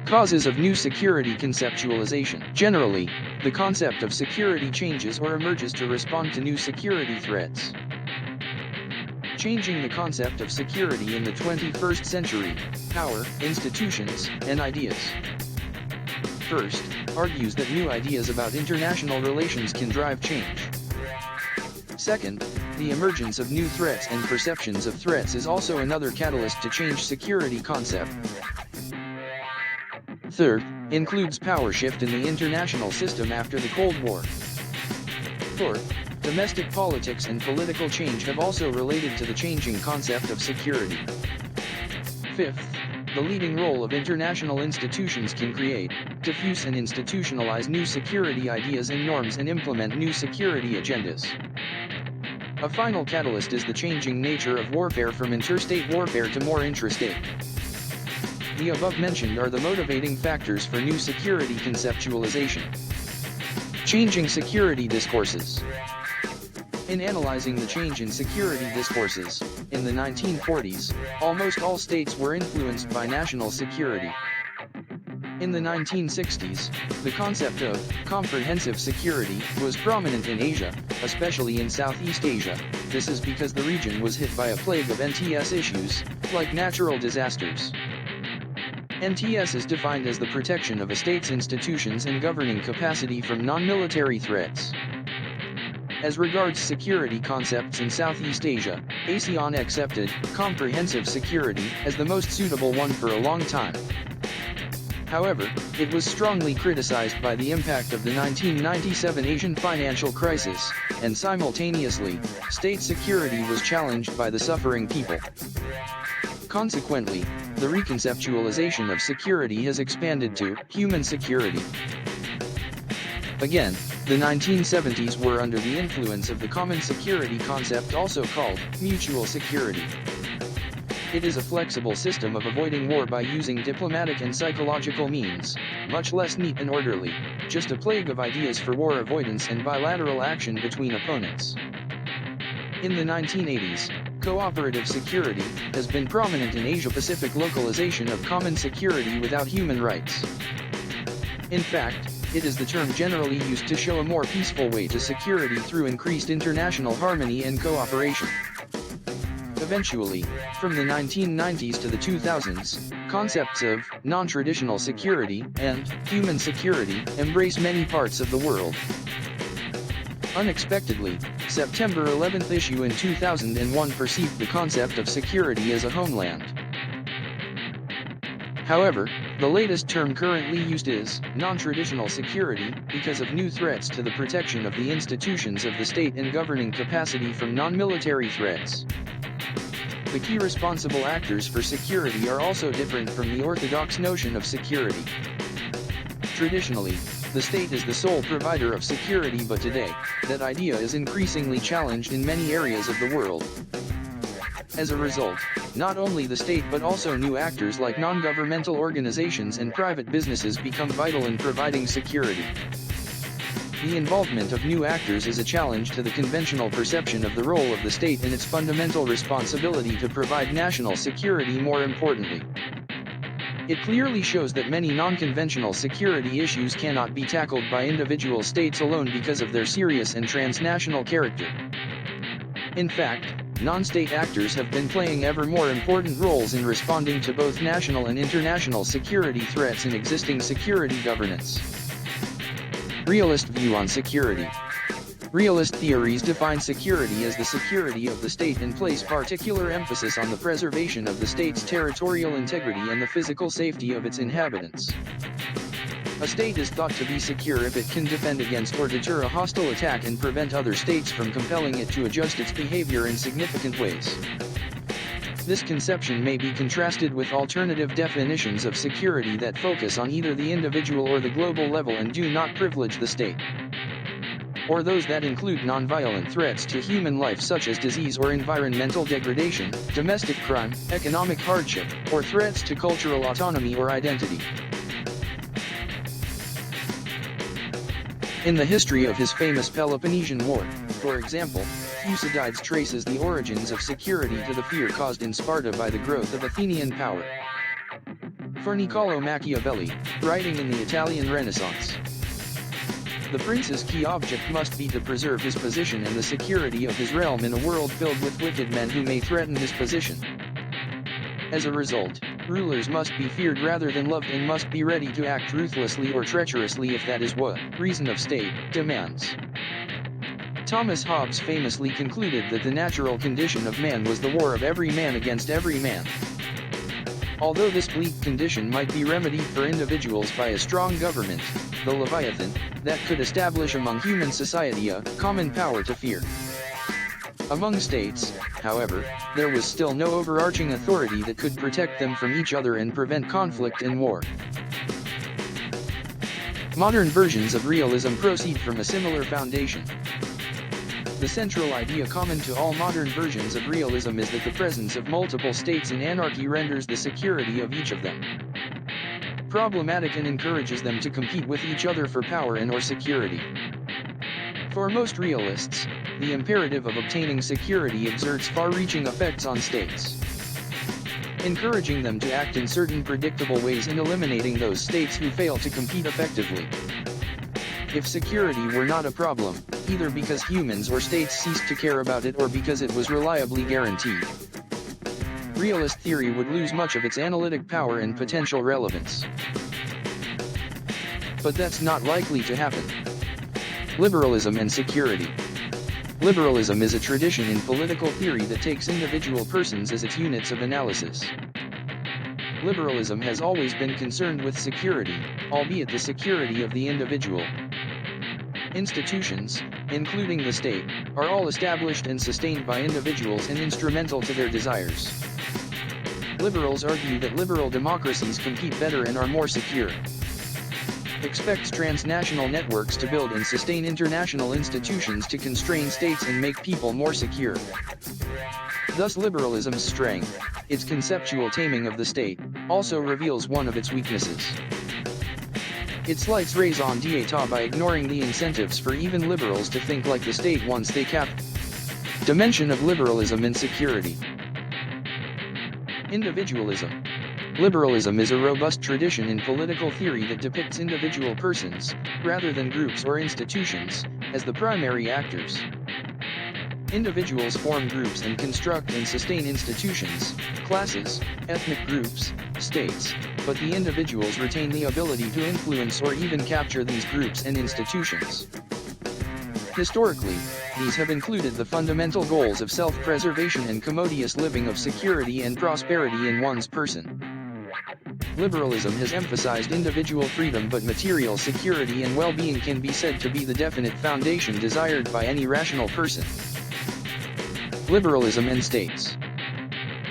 Causes of new security conceptualization. Generally, the concept of security changes or emerges to respond to new security threats. Changing the concept of security in the 21st century, power, institutions, and ideas. First, argues that new ideas about international relations can drive change. Second, the emergence of new threats and perceptions of threats is also another catalyst to change security concept. Third, includes power shift in the international system after the Cold War. Fourth, domestic politics and political change have also related to the changing concept of security. Fifth, the leading role of international institutions can create, diffuse and institutionalize new security ideas and norms and implement new security agendas. A final catalyst is the changing nature of warfare from interstate warfare to more intrastate. The above mentioned are the motivating factors for new security conceptualization. Changing security discourses. In analyzing the change in security discourses, in the 1940s, almost all states were influenced by national security. In the 1960s, the concept of comprehensive security was prominent in Asia, especially in Southeast Asia. This is because the region was hit by a plague of NTS issues, like natural disasters. NTS is defined as the protection of a state's institutions and governing capacity from non-military threats. As regards security concepts in Southeast Asia, ASEAN accepted comprehensive security as the most suitable one for a long time. However, it was strongly criticized by the impact of the 1997 Asian financial crisis, and simultaneously, state security was challenged by the suffering people. Consequently, the reconceptualization of security has expanded to human security. Again, the 1970s were under the influence of the common security concept, also called mutual security. It is a flexible system of avoiding war by using diplomatic and psychological means, much less neat and orderly, just a plague of ideas for war avoidance and bilateral action between opponents. In the 1980s, cooperative security has been prominent in Asia-Pacific localization of common security without human rights. In fact, it is the term generally used to show a more peaceful way to security through increased international harmony and cooperation. Eventually, from the 1990s to the 2000s, concepts of non-traditional security and human security embrace many parts of the world. Unexpectedly, September 11th issue in 2001 perceived the concept of security as a homeland. However, the latest term currently used is non-traditional security because of new threats to the protection of the institutions of the state and governing capacity from non-military threats. The key responsible actors for security are also different from the orthodox notion of security. Traditionally, the state is the sole provider of security, but today, that idea is increasingly challenged in many areas of the world. As a result, not only the state but also new actors like non-governmental organizations and private businesses become vital in providing security. The involvement of new actors is a challenge to the conventional perception of the role of the state and its fundamental responsibility to provide national security. More importantly, it clearly shows that many non-conventional security issues cannot be tackled by individual states alone because of their serious and transnational character. In fact, non-state actors have been playing ever more important roles in responding to both national and international security threats in existing security governance. Realist view on security. Realist theories define security as the security of the state and place particular emphasis on the preservation of the state's territorial integrity and the physical safety of its inhabitants. A state is thought to be secure if it can defend against or deter a hostile attack and prevent other states from compelling it to adjust its behavior in significant ways. This conception may be contrasted with alternative definitions of security that focus on either the individual or the global level and do not privilege the state, or those that include nonviolent threats to human life such as disease or environmental degradation, domestic crime, economic hardship, or threats to cultural autonomy or identity. In the history of his famous Peloponnesian War, for example, Thucydides traces the origins of security to the fear caused in Sparta by the growth of Athenian power. For Niccolò Machiavelli, writing in the Italian Renaissance, the prince's key object must be to preserve his position and the security of his realm in a world filled with wicked men who may threaten his position. As a result, rulers must be feared rather than loved and must be ready to act ruthlessly or treacherously if that is what reason of state demands. Thomas Hobbes famously concluded that the natural condition of man was the war of every man against every man. Although this bleak condition might be remedied for individuals by a strong government, the Leviathan, that could establish among human society a common power to fear. Among states, however, there was still no overarching authority that could protect them from each other and prevent conflict and war. Modern versions of realism proceed from a similar foundation. The central idea common to all modern versions of realism is that the presence of multiple states in anarchy renders the security of each of them problematic and encourages them to compete with each other for power and/or security. For most realists, the imperative of obtaining security exerts far-reaching effects on states, encouraging them to act in certain predictable ways and eliminating those states who fail to compete effectively. If security were not a problem, either because humans or states ceased to care about it or because it was reliably guaranteed, realist theory would lose much of its analytic power and potential relevance. But that's not likely to happen. Liberalism and security. Liberalism is a tradition in political theory that takes individual persons as its units of analysis. Liberalism has always been concerned with security, albeit the security of the individual. Institutions, including the state, are all established and sustained by individuals and instrumental to their desires. Liberals argue that liberal democracies compete better and are more secure. Expects transnational networks to build and sustain international institutions to constrain states and make people more secure. Thus liberalism's strength, its conceptual taming of the state, also reveals one of its weaknesses. It slights raison d'etat by ignoring the incentives for even liberals to think like the state once they cap dimension of liberalism and security. Individualism. Liberalism is a robust tradition in political theory that depicts individual persons, rather than groups or institutions, as the primary actors. Individuals form groups and construct and sustain institutions, classes, ethnic groups, states, but the individuals retain the ability to influence or even capture these groups and institutions. Historically, these have included the fundamental goals of self-preservation and commodious living, of security and prosperity in one's person. Liberalism has emphasized individual freedom, but material security and well-being can be said to be the definite foundation desired by any rational person. Liberalism and states.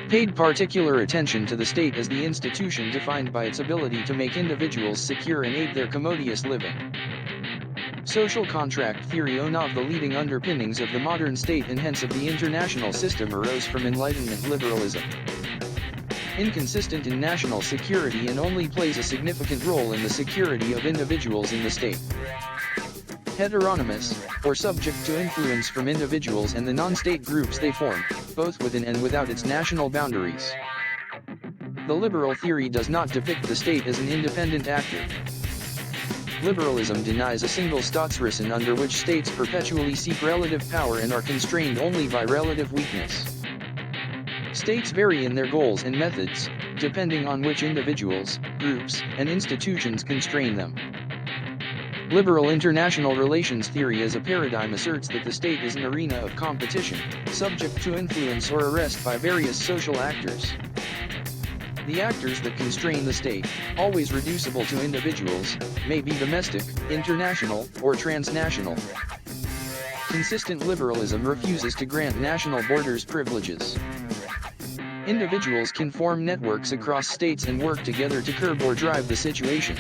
Paid particular attention to the state as the institution defined by its ability to make individuals secure and aid their commodious living. Social contract theory, one of the leading underpinnings of the modern state and hence of the international system, arose from Enlightenment liberalism. Inconsistent in national security and only plays a significant role in the security of individuals in the state. Heteronymous, or subject to influence from individuals and the non-state groups they form, both within and without its national boundaries. The liberal theory does not depict the state as an independent actor. Liberalism denies a single Staatsräson under which states perpetually seek relative power and are constrained only by relative weakness. States vary in their goals and methods, depending on which individuals, groups, and institutions constrain them. Liberal international relations theory as a paradigm asserts that the state is an arena of competition, subject to influence or arrest by various social actors. The actors that constrain the state, always reducible to individuals, may be domestic, international, or transnational. Consistent liberalism refuses to grant national borders privileges. Individuals can form networks across states and work together to curb or drive the situation.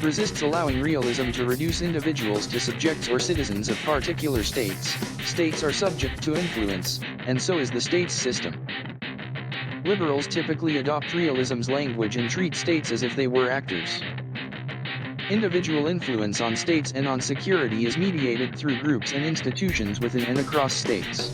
Resists allowing realism to reduce individuals to subjects or citizens of particular states. States are subject to influence, and so is the state's system. Liberals typically adopt realism's language and treat states as if they were actors. Individual influence on states and on security is mediated through groups and institutions within and across states.